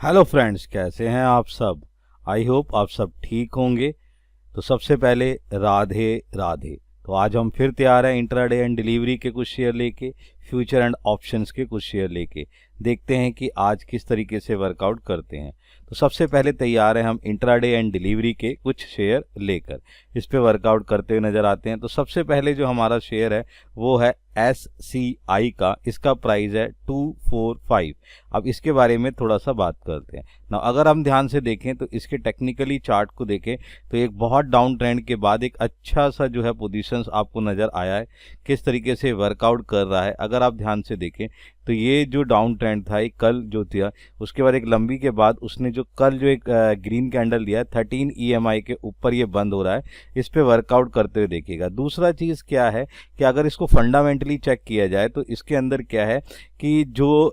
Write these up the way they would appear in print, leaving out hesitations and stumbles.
Hello friends, कैसे हैं आप सब। आई होप आप सब ठीक होंगे। तो सबसे पहले राधे राधे। तो आज हम फिर तैयार हैं इंट्राडे एंड डिलीवरी के कुछ शेयर लेके, फ्यूचर एंड ऑप्शंस के कुछ शेयर लेके। देखते हैं कि आज किस तरीके से वर्कआउट करते हैं। तो सबसे पहले तैयार हैं हम इंट्राडे एंड डिलीवरी के कुछ शेयर लेकर, इस पे वर्कआउट करते हुए नजर आते हैं। तो सबसे पहले जो हमारा शेयर है वो है SCI का। इसका प्राइस है 245। अब इसके बारे में थोड़ा सा बात करते हैं ना। अगर हम ध्यान से देखें तो इसके टेक्निकली चार्ट को देखें तो एक बहुत डाउन ट्रेंड के बाद एक अच्छा सा जो है पोजीशंस आपको नज़र आया है, किस तरीके से वर्कआउट कर रहा है। अगर आप ध्यान से देखें तो ये जो डाउन ट्रेंड था, एक कल जो था, उसके बाद एक लंबी के बाद उसने जो कल जो एक ग्रीन कैंडल दिया है 13 EMI के ऊपर ये बंद हो रहा है। इस पे वर्कआउट करते हुए देखिएगा। दूसरा चीज़ क्या है कि अगर इसको फंडामेंटली चेक किया जाए तो इसके अंदर क्या है कि जो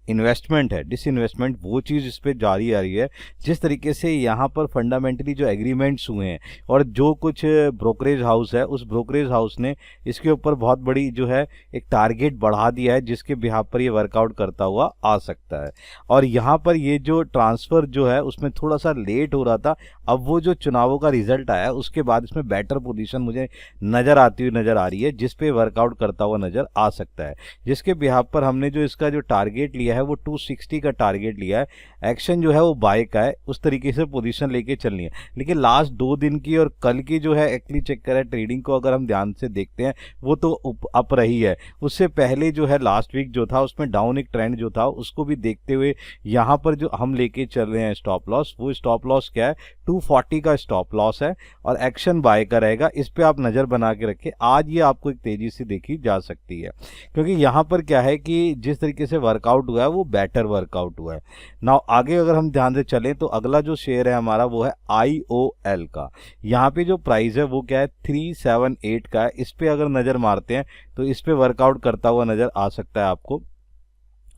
इन्वेस्टमेंट है, डिसइन्वेस्टमेंट, वो चीज़ इस पर जारी आ रही है। जिस तरीके से यहाँ पर फंडामेंटली जो एग्रीमेंट्स हुए हैं और जो कुछ ब्रोकरेज हाउस है, उस ब्रोकरेज हाउस ने इसके ऊपर बहुत बड़ी जो है एक टारगेट बढ़ा दिया है, जिसके बिहाफ पर ये वर्कआउट करता हुआ आ सकता है। और यहाँ पर ये जो ट्रांसफ़र जो है उसमें थोड़ा सा लेट हो रहा था। अब वो जो चुनावों का रिजल्ट आया उसके बाद इसमें बेटर पोजीशन मुझे नज़र आती हुई नज़र आ रही है, जिस पे वर्कआउट करता हुआ नज़र आ सकता है। जिसके बिहाफ पर हमने जो इसका जो टारगेट लिया है वो 260 का टारगेट लिया है। एक्शन जो है वो बाय का है, उस तरीके से पोजीशन लेके चलनी है। लेकिन लास्ट 2 दिन की और कल की जो है एक्चुअली चेक करें ट्रेडिंग को, अगर हम ध्यान से देखते हैं वो तो अप रही है। उससे पहले जो है लास्ट वीक जो था उसमें डाउन एक ट्रेंड जो था, उसको भी देखते हुए यहाँ पर जो हम लेके चल रहे हैं स्टॉप लॉस, वो स्टॉप लॉस क्या है 240 का स्टॉप लॉस है और एक्शन बाय का रहेगा। इस पे आप नज़र बना के रखें। आज ये आपको एक तेजी से देखी जा सकती है, क्योंकि यहाँ पर क्या है कि जिस तरीके से वर्कआउट हुआ है वो बेटर वर्कआउट हुआ है ना। आगे अगर हम ध्यान से चलें तो अगला जो शेयर है हमारा वो है IOL का। यहाँ पे जो प्राइस है वो क्या है 378 का है। इस पे अगर नज़र मारते हैं तो इस पे वर्कआउट करता हुआ नज़र आ सकता है आपको।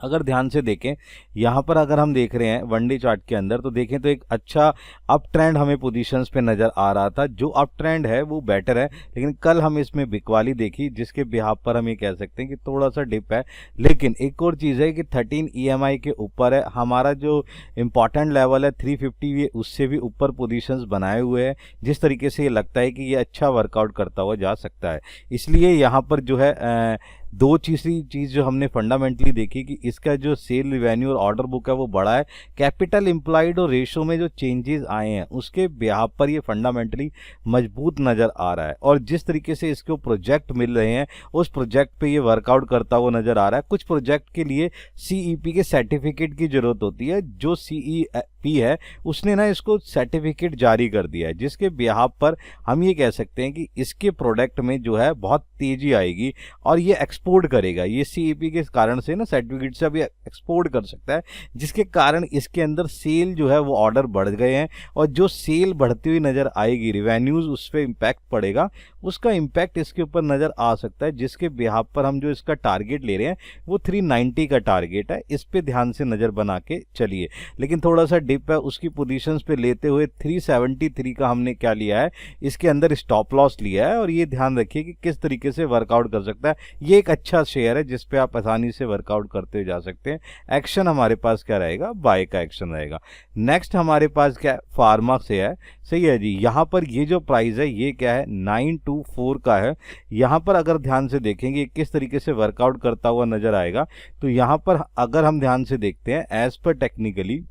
अगर ध्यान से देखें यहाँ पर, अगर हम देख रहे हैं वनडे चार्ट के अंदर, तो देखें तो एक अच्छा अप ट्रेंड हमें पोजीशंस पे नज़र आ रहा था। जो अप ट्रेंड है वो बेटर है, लेकिन कल हम इसमें बिकवाली देखी, जिसके बिहाफ पर हम ये कह सकते हैं कि थोड़ा सा डिप है। लेकिन एक और चीज़ है कि 13 EMI के ऊपर है हमारा जो इम्पॉर्टेंट लेवल है 350, ये उससे भी ऊपर पोजीशंस बनाए हुए हैं। जिस तरीके से ये लगता है कि ये अच्छा वर्कआउट करता हुआ जा सकता है। इसलिए यहाँ पर जो है दो तीसरी चीज़ जो हमने फंडामेंटली देखी कि इसका जो सेल रिवेन्यू और ऑर्डर बुक है वो बढ़ा है। कैपिटल एम्प्लॉयड और रेशो में जो चेंजेस आए हैं उसके बिहाफ पर ये फंडामेंटली मजबूत नज़र आ रहा है। और जिस तरीके से इसको प्रोजेक्ट मिल रहे हैं उस प्रोजेक्ट पे ये वर्कआउट करता हुआ नज़र आ रहा है। कुछ प्रोजेक्ट के लिए CEP के सर्टिफिकेट की ज़रूरत होती है। जो CEP है उसने ना इसको सर्टिफिकेट जारी कर दिया है, जिसके बिहाफ पर हम ये कह सकते हैं कि इसके प्रोडक्ट में जो है बहुत तेज़ी आएगी और ये एक्सपोर्ट करेगा। ये CEP के कारण से ना सर्टिफिकेट से अभी एक्सपोर्ट कर सकता है, जिसके कारण इसके अंदर सेल जो है वो ऑर्डर बढ़ गए हैं। और जो सेल बढ़ती हुई नज़र आएगी, रिवेन्यूज़ उस पर इम्पैक्ट पड़ेगा, उसका इम्पैक्ट इसके ऊपर नज़र आ सकता है। जिसके बिहाफ पर हम जो इसका टारगेट ले रहे हैं वो 390 का टारगेट है। इस पर ध्यान से नज़र बना के चलिए। लेकिन थोड़ा सा डिप है, उसकी पोजीशंस पे लेते हुए 373 का हमने क्या लिया है, इसके अंदर स्टॉप लॉस लिया है। और ये ध्यान रखिए कि किस तरीके से वर्कआउट कर सकता है। ये एक अच्छा शेयर है जिस पे आप आसानी से वर्कआउट करते जा सकते हैं। एक्शन हमारे पास क्या रहेगा, बाय का एक्शन रहेगा। नेक्स्ट हमारे पास क्या है, फार्मा से है। सही है जी। यहाँ पर ये जो प्राइस है ये क्या है 924 का है। यहाँ पर अगर ध्यान से देखेंगे किस तरीके से वर्कआउट करता हुआ नजर आएगा, तो यहाँ पर अगर हम ध्यान से देखते हैं एज पर टेक्निकली,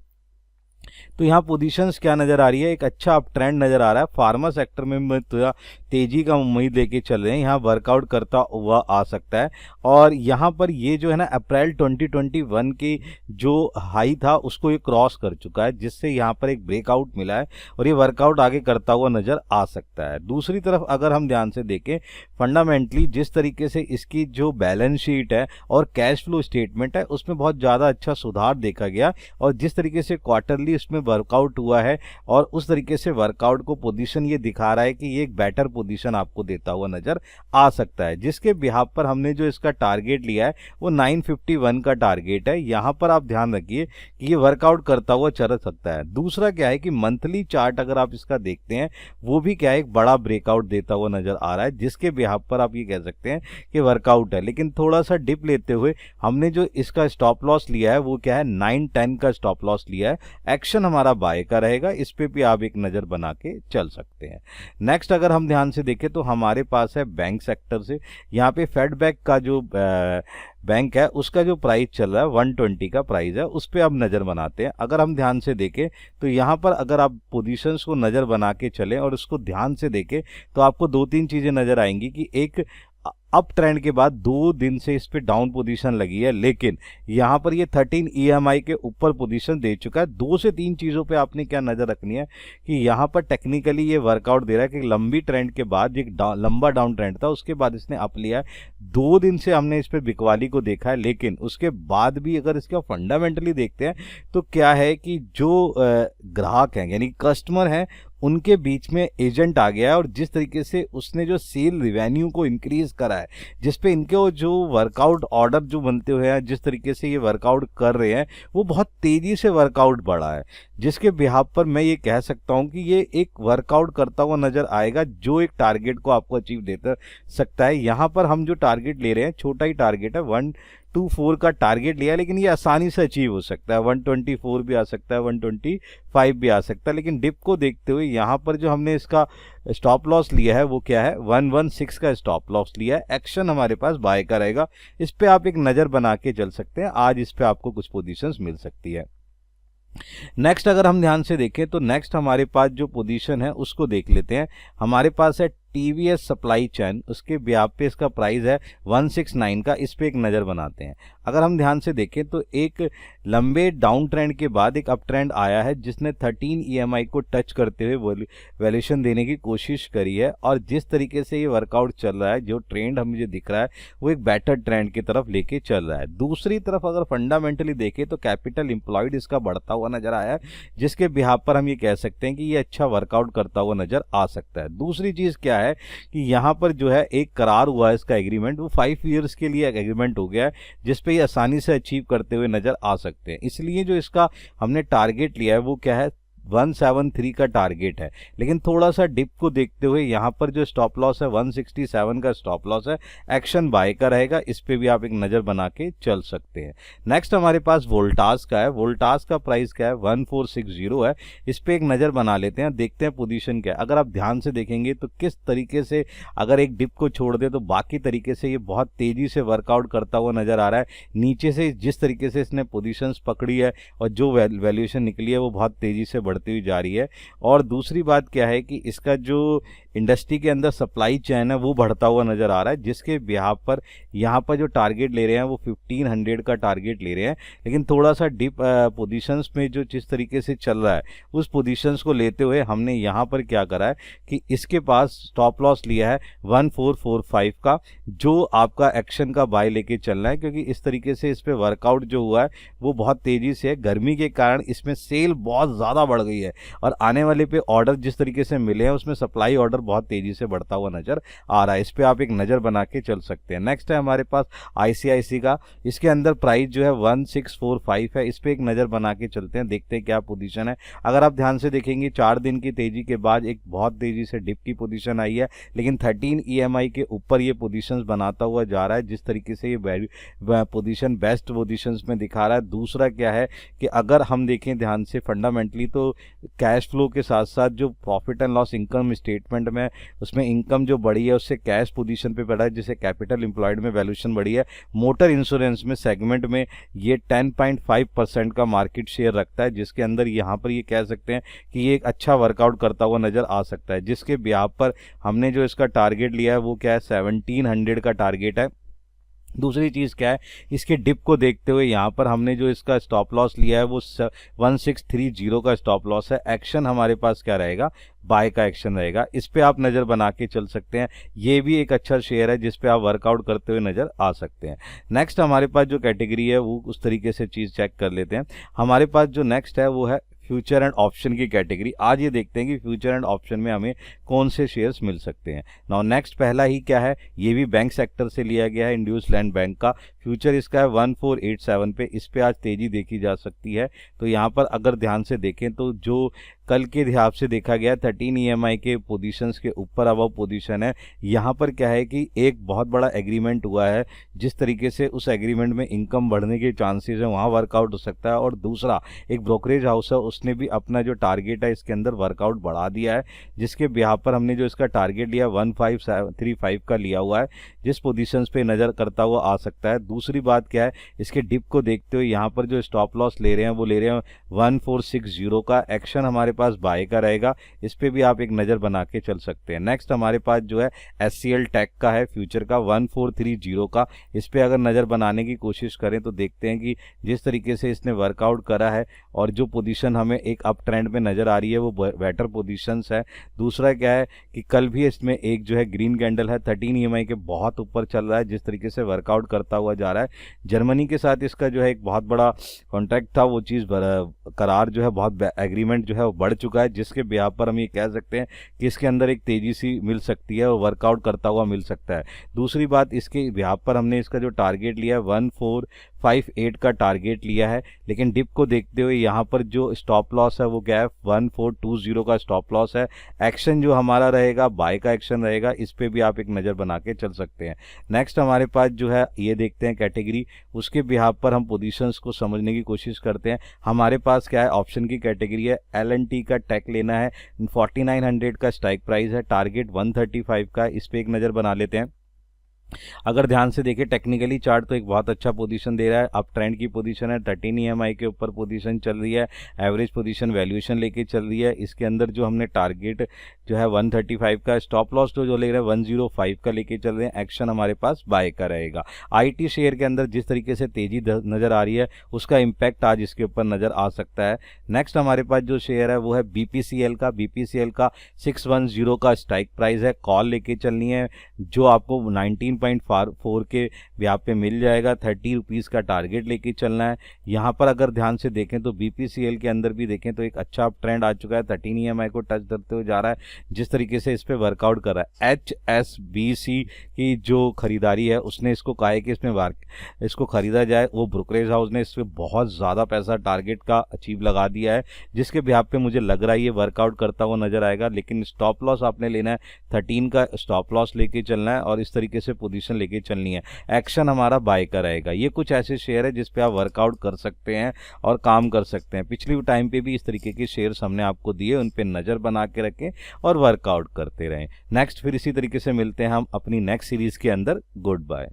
तो यहाँ पोजीशंस क्या नज़र आ रही है, एक अच्छा अप ट्रेंड नज़र आ रहा है। फार्मा सेक्टर में थोड़ा तेज़ी का उम्मीद लेके चल रहे हैं, यहाँ वर्कआउट करता हुआ आ सकता है। और यहाँ पर ये जो है ना अप्रैल 2021 की जो हाई था उसको ये क्रॉस कर चुका है, जिससे यहाँ पर एक ब्रेकआउट मिला है और ये वर्कआउट आगे करता हुआ नज़र आ सकता है। दूसरी तरफ अगर हम ध्यान से देखें फंडामेंटली, जिस तरीके से इसकी जो बैलेंस शीट है और कैश फ्लो स्टेटमेंट है उसमें बहुत ज़्यादा अच्छा सुधार देखा गया। और जिस तरीके से क्वार्टरली इसमें वर्कआउट हुआ है और उस तरीके से वर्कआउट को पोजीशन ये दिखा रहा है कि ये एक बेटर पोजीशन आपको देता हुआ नजर आ सकता है, जिसके बिहाफ पर हमने जो इसका टारगेट लिया है वो 951 का टारगेट है। यहाँ पर आप ध्यान रखिए कि ये वर्कआउट करता हुआ चल सकता है। दूसरा क्या है कि मंथली चार्ट अगर आप इसका देखते हैं वो भी क्या है, एक बड़ा ब्रेकआउट देता हुआ नजर आ रहा है, जिसके बिहाफ पर आप ये कह सकते हैं कि वर्कआउट है। लेकिन थोड़ा सा डिप लेते हुए हमने जो इसका स्टॉप लॉस लिया है वो क्या है, 910 का स्टॉप लॉस लिया है। एक्शन हमारा बाय का रहेगा, इस पे भी आप एक नज़र बना के चल सकते हैं। नेक्स्ट अगर हम ध्यान से देखें तो हमारे पास है बैंक सेक्टर से, यहाँ पे फेड बैंक का जो बैंक है उसका जो प्राइस चल रहा है 120 का प्राइस है, उस पर अब नज़र बनाते हैं। अगर हम ध्यान से देखें तो यहाँ पर अगर आप पोजीशंस को नज़र बना के चलें और उसको ध्यान से देखें तो आपको दो तीन चीज़ें नज़र आएंगी कि एक अप ट्रेंड के बाद 2 दिन से इस पे डाउन पोजीशन लगी है, लेकिन यहाँ पर ये 13 EMI के ऊपर पोजीशन दे चुका है। 2 से 3 चीज़ों पे आपने क्या नज़र रखनी है कि यहाँ पर टेक्निकली ये वर्कआउट दे रहा है कि लंबी ट्रेंड के बाद एक लंबा डाउन ट्रेंड था, उसके बाद इसने अप लिया है। 2 दिन से हमने इस पर बिकवाली को देखा है, लेकिन उसके बाद भी अगर इसका फंडामेंटली देखते हैं तो क्या है कि जो ग्राहक हैं यानी कस्टमर हैं उनके बीच में एजेंट आ गया है, और जिस तरीके से उसने जो सेल रिवेन्यू को इंक्रीज करा है, जिस पे इनके वो जो वर्कआउट ऑर्डर जो बनते हुए हैं, जिस तरीके से ये वर्कआउट कर रहे हैं वो बहुत तेजी से वर्कआउट बढ़ा है, जिसके बिहाफ पर मैं ये कह सकता हूं कि ये एक वर्कआउट करता हुआ नजर आएगा जो एक टारगेट को आपको अचीव देता सकता है। यहाँ पर हम जो टारगेट ले रहे हैं छोटा ही टारगेट है, 124 का टारगेट लिया, लेकिन ये आसानी से अचीव हो सकता है। 124 भी आ सकता है, 125 भी आ सकता है, लेकिन डिप को देखते हुए यहाँ पर जो हमने इसका स्टॉप लॉस लिया है वो क्या है, 116 का स्टॉप लॉस लिया है। एक्शन हमारे पास बाय का रहेगा, इस पे आप एक नज़र बना के चल सकते हैं। आज इस पे आपको कुछ पोजीशंस मिल सकती है। नेक्स्ट अगर हम ध्यान से देखें तो नेक्स्ट हमारे पास जो पोजीशन है उसको देख लेते हैं। हमारे पास है TVS सप्लाई चेन, उसके ब्याज पे इसका प्राइस है 169 का, इस पे एक नज़र बनाते हैं। अगर हम ध्यान से देखें तो एक लंबे डाउन ट्रेंड के बाद एक अप ट्रेंड आया है जिसने 13 EMI को टच करते हुए वैल्यूएशन देने की कोशिश करी है, और जिस तरीके से ये वर्कआउट चल रहा है, जो ट्रेंड हम मुझे दिख रहा है वो एक बेटर ट्रेंड की तरफ लेके चल रहा है। दूसरी तरफ अगर फंडामेंटली देखें तो कैपिटल एम्प्लॉयड इसका बढ़ता हुआ नजर आया है, जिसके बिहाफ पर हम ये कह सकते हैं कि ये अच्छा वर्कआउट करता हुआ नजर आ सकता है। दूसरी चीज़ क्या है कि यहाँ पर जो है एक करार हुआ है इसका एग्रीमेंट, वो 5 ईयर्स के लिए एग्रीमेंट हो गया है, जिस पे ये आसानी से अचीव करते हुए नजर आ सकते हैं। इसलिए जो इसका हमने टारगेट लिया है वो क्या है, 173 का टारगेट है, लेकिन थोड़ा सा डिप को देखते हुए यहाँ पर जो स्टॉप लॉस है 167 का स्टॉप लॉस है। एक्शन बाय का रहेगा, इस पे भी आप एक नज़र बना के चल सकते हैं। नेक्स्ट हमारे पास वोल्टास का है। वोल्टास का प्राइस क्या है, 1460 है, इस पे एक नज़र बना लेते हैं, देखते हैं पोजीशन क्या है। अगर आप ध्यान से देखेंगे तो किस तरीके से अगर एक डिप को छोड़ दे तो बाकी तरीके से ये बहुत तेज़ी से वर्कआउट करता हुआ नज़र आ रहा है। नीचे से जिस तरीके से इसने पोजीशंस पकड़ी है और जो वैल्यूएशन निकली है वो बहुत तेज़ी से बढ़ती हुई जा रही है। और दूसरी बात क्या है कि इसका जो इंडस्ट्री के अंदर सप्लाई चेन है वो बढ़ता हुआ नजर आ रहा है, जिसके बिहाफ पर यहाँ पर जो टारगेट ले रहे हैं वो 1500 का टारगेट ले रहे हैं, लेकिन थोड़ा सा डिप पोजीशंस में जो जिस तरीके से चल रहा है उस पोजीशंस को लेते हुए हमने यहाँ पर क्या करा है कि इसके पास स्टॉप लॉस लिया है 1445 का, जो आपका एक्शन का बाय लेके चलना है, क्योंकि इस तरीके से इस पर वर्कआउट जो हुआ है वो बहुत तेज़ी से है। गर्मी के कारण इसमें सेल बहुत ज़्यादा बढ़ गई है, और आने वाले पे ऑर्डर जिस तरीके से मिले हैं उसमें सप्लाई ऑर्डर बहुत तेजी से बढ़ता हुआ नजर आ रहा है। इस पे आप एक नज़र बना के चल सकते हैं। नेक्स्ट है हमारे पास ICIC का, इसके अंदर प्राइस जो है 1645 है, इस पे एक नज़र बना के चलते हैं, देखते हैं क्या पोजीशन है। अगर आप ध्यान से देखेंगे 4 दिन की तेजी के बाद एक बहुत तेजी से डिप की पोजीशन आई है, लेकिन 13 EMI के ऊपर ये पोजीशंस बनाता हुआ जा रहा है, जिस तरीके से ये पोजीशन बेस्ट पोजीशंस में दिखा रहा है। दूसरा क्या है कि अगर हम देखें ध्यान से फंडामेंटली तो कैश फ्लो के साथ साथ जो profit and loss income statement में उसमें इनकम जो बढ़ी है उससे कैश पोजीशन पे बढ़ा है, जिससे कैपिटल एम्प्लॉयड में वैल्यूएशन बढ़ी है। मोटर इंश्योरेंस में सेगमेंट में ये 10.5% का मार्केट शेयर रखता है, जिसके अंदर यहाँ पर ये कह सकते हैं कि ये एक अच्छा वर्कआउट करता हुआ नजर आ सकता है, जिसके ब्याज पर हमने जो इसका टारगेट लिया है वो क्या है, 1700 का टारगेट है। दूसरी चीज़ क्या है, इसके डिप को देखते हुए यहाँ पर हमने जो इसका स्टॉप लॉस लिया है वो 1630 का स्टॉप लॉस है। एक्शन हमारे पास क्या रहेगा, बाय का एक्शन रहेगा, इस पे आप नज़र बना के चल सकते हैं। ये भी एक अच्छा शेयर है जिस पे आप वर्कआउट करते हुए नज़र आ सकते हैं। नेक्स्ट हमारे पास जो कैटेगरी है वो उस तरीके से चीज़ चेक कर लेते हैं। हमारे पास जो नेक्स्ट है वो है फ्यूचर एंड ऑप्शन की कैटेगरी। आज ये देखते हैं कि फ्यूचर एंड ऑप्शन में हमें कौन से शेयर्स मिल सकते हैं। नाउ नेक्स्ट पहला ही क्या है, ये भी बैंक सेक्टर से लिया गया है, इंड्यूसलैंड बैंक का फ्यूचर इसका है 1487 पे। इस पे आज तेजी देखी जा सकती है। तो यहाँ पर अगर ध्यान से देखें तो जो कल के हिसाब से देखा गया 13 EMI के पोजीशंस के ऊपर अब पोजीशन है। यहाँ पर क्या है कि एक बहुत बड़ा एग्रीमेंट हुआ है, जिस तरीके से उस एग्रीमेंट में इनकम बढ़ने के चांसेस हैं वहाँ वर्कआउट हो सकता है। और दूसरा एक ब्रोकरेज हाउस है, उसने भी अपना जो टारगेट है इसके अंदर वर्कआउट बढ़ा दिया है, जिसके बिहाफ पर हमने जो इसका टारगेट लिया 1535 का लिया हुआ है, जिस पोजीशंस पे नज़र करता हुआ आ सकता है। दूसरी बात क्या है, इसके डिप को देखते हुए यहाँ पर जो स्टॉप लॉस ले रहे हैं वो ले रहे हैं 1460 का। एक्शन हमारे पास बाय का रहेगा, इस पे भी आप एक नज़र बना के चल सकते हैं। नेक्स्ट हमारे पास जो है SCL टेक का है फ्यूचर का 1430 का। इस पे अगर नज़र बनाने की कोशिश करें तो देखते हैं कि जिस तरीके से इसने वर्कआउट करा है और जो पोजीशन हमें एक अप ट्रेंड में नज़र आ रही है वो बेटर पोजीशंस है। दूसरा क्या है कि कल भी इसमें एक जो है ग्रीन कैंडल है 13 EMI के बहुत ऊपर चल रहा है, जिस तरीके से वर्कआउट करता हुआ जा रहा है। जर्मनी के साथ इसका जो है एक बहुत बड़ा कॉन्ट्रैक्ट था, वो चीज़ करार जो है बहुत एग्रीमेंट जो है वो बढ़ चुका है, जिसके बिहार पर हम ये कह सकते हैं कि इसके अंदर एक तेज़ी सी मिल सकती है और वर्कआउट करता हुआ मिल सकता है। दूसरी बात, इसके बिहार पर हमने इसका जो टारगेट लिया है 1458 का टारगेट लिया है, लेकिन डिप को देखते हुए यहाँ पर जो स्टॉप लॉस है वो क्या है 1420 का स्टॉप लॉस है। एक्शन जो हमारा रहेगा बाय का एक्शन रहेगा, इस पे भी आप एक नज़र बना के चल सकते हैं। नेक्स्ट हमारे पास जो है ये देखते हैं कैटेगरी, उसके बिहाफ पर हम पोजीशंस को समझने की कोशिश करते हैं। हमारे पास क्या है, ऑप्शन की कैटेगरी है, L&T का टेक लेना है, 4900 का स्ट्राइक प्राइस है, टारगेट 135 का, इस पे एक नज़र बना लेते हैं। अगर ध्यान से देखें टेक्निकली चार्ट तो एक बहुत अच्छा पोजीशन दे रहा है, अप ट्रेंड की पोजीशन है, 13 EMI के ऊपर पोजीशन चल रही है, एवरेज पोजीशन वैल्यूएशन लेके चल रही है। इसके अंदर जो हमने टारगेट जो है 135 का, स्टॉप लॉस तो जो ले रहे हैं 105 का लेके चल रहे हैं। एक्शन हमारे पास बाय का रहेगा। IT शेयर के अंदर जिस तरीके से तेजी नज़र आ रही है उसका इम्पैक्ट आज इसके ऊपर नज़र आ सकता है। नेक्स्ट हमारे पास जो शेयर है वो है BPCL का। BPCL का 610 का स्ट्राइक प्राइस है, कॉल लेके चलनी है जो आपको 19.4 के ब्याज पे मिल जाएगा। 30 रुपीज़ का टारगेट लेके चलना है। यहाँ पर अगर ध्यान से देखें तो BPCL के अंदर भी देखें तो एक अच्छा ट्रेंड आ चुका है, 13 EMI को टच करते हुए जा रहा है, जिस तरीके से इस पे वर्कआउट कर रहा है। HSBC की जो खरीदारी है उसने इसको कहा है कि इसको खरीदा जाए, वो ब्रोकरेज हाउस ने इस पर बहुत ज़्यादा पैसा टारगेट का अचीव लगा दिया है, जिसके ब्याज पे मुझे लग रहा है ये वर्कआउट करता हुआ नजर आएगा। लेकिन स्टॉप लॉस आपने लेना है 13 का स्टॉप लॉस लेके चलना है और इस तरीके से पोजीशन लेके चलनी है। एक्शन हमारा बाय का रहेगा। ये कुछ ऐसे शेयर है जिस पे आप वर्कआउट कर सकते हैं और काम कर सकते हैं। पिछली टाइम पे भी इस तरीके के शेयर्स हमने आपको दिए, उन पे नज़र बना के रखें और वर्कआउट करते रहें। नेक्स्ट फिर इसी तरीके से मिलते हैं हम अपनी नेक्स्ट सीरीज़ के अंदर। Good bye.